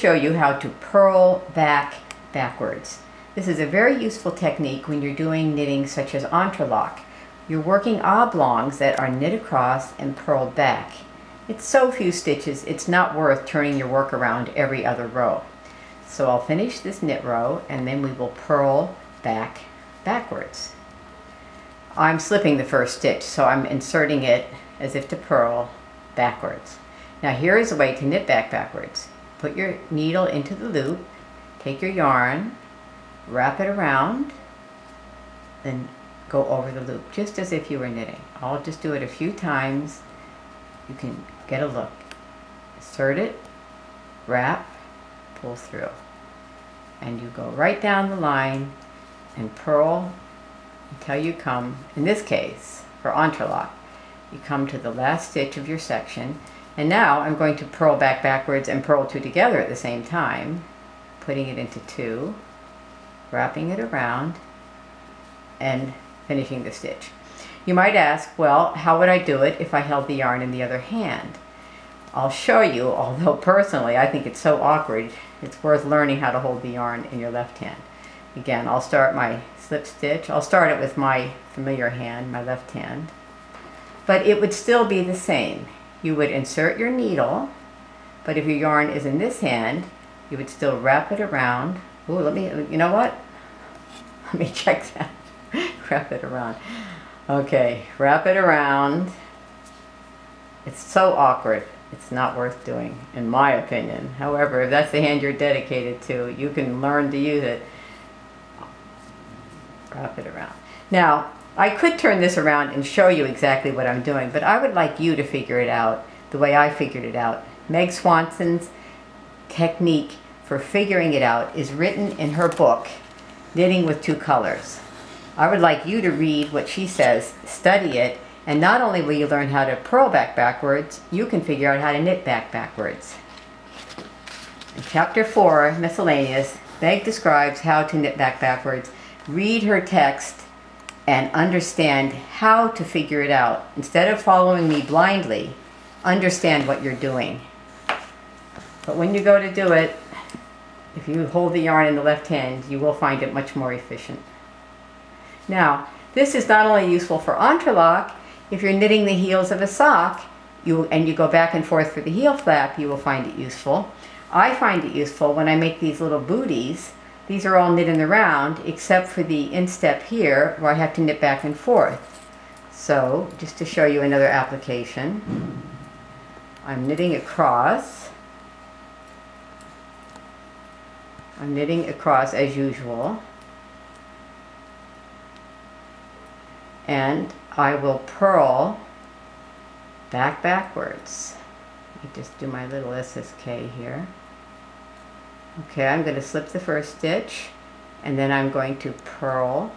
Show you how to purl back backwards. This is a very useful technique when you're doing knitting such as entrelac. You're working oblongs that are knit across and purled back. It's so few stitches, it's not worth turning your work around every other row. So I'll finish this knit row and then we will purl back backwards. I'm slipping the first stitch, so I'm inserting it as if to purl backwards. Now here is a way to knit back backwards. Put your needle into the loop, take your yarn, wrap it around, then go over the loop, just as if you were knitting. I'll just do it a few times. You can get a look. Insert it, wrap, pull through. And you go right down the line and purl until you come, in this case, for entrelac, you come to the last stitch of your section. And now I'm going to purl back backwards and purl two together at the same time, putting it into two, wrapping it around, and finishing the stitch. You might ask, well, how would I do it if I held the yarn in the other hand? I'll show you, although personally I think it's so awkward, it's worth learning how to hold the yarn in your left hand. Again, I'll start my slip stitch. I'll start it with my familiar hand, my left hand. But it would still be the same. You would insert your needle, but if your yarn is in this hand, you would still wrap it around. Ooh, you know what? Let me check that. Wrap it around. Okay, wrap it around. It's so awkward. It's not worth doing, in my opinion. However, if that's the hand you're dedicated to, you can learn to use it. Wrap it around. Now, I could turn this around and show you exactly what I'm doing, but I would like you to figure it out the way I figured it out. Meg Swanson's technique for figuring it out is written in her book, Knitting with Two Colors. I would like you to read what she says, study it, and not only will you learn how to purl back backwards, you can figure out how to knit back backwards. In Chapter 4, Miscellaneous, Meg describes how to knit back backwards. Read her text and understand how to figure it out. Instead of following me blindly, understand what you're doing. But when you go to do it, if you hold the yarn in the left hand, you will find it much more efficient. Now, this is not only useful for entrelac. If you're knitting the heels of a sock and you go back and forth for the heel flap, you will find it useful. I find it useful when I make these little booties. These are all knit in the round, except for the instep here, where I have to knit back and forth. So, just to show you another application, I'm knitting across. I'm knitting across as usual. And I will purl back backwards. Let me just do my little SSK here. Okay, I'm going to slip the first stitch, and then I'm going to purl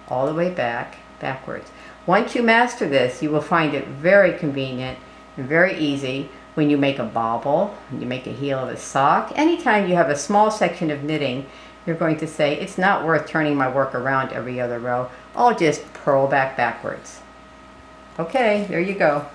all the way back, backwards. Once you master this, you will find it very convenient and very easy when you make a bobble, when you make a heel of a sock. Anytime you have a small section of knitting, you're going to say, it's not worth turning my work around every other row. I'll just purl back backwards. Okay, there you go.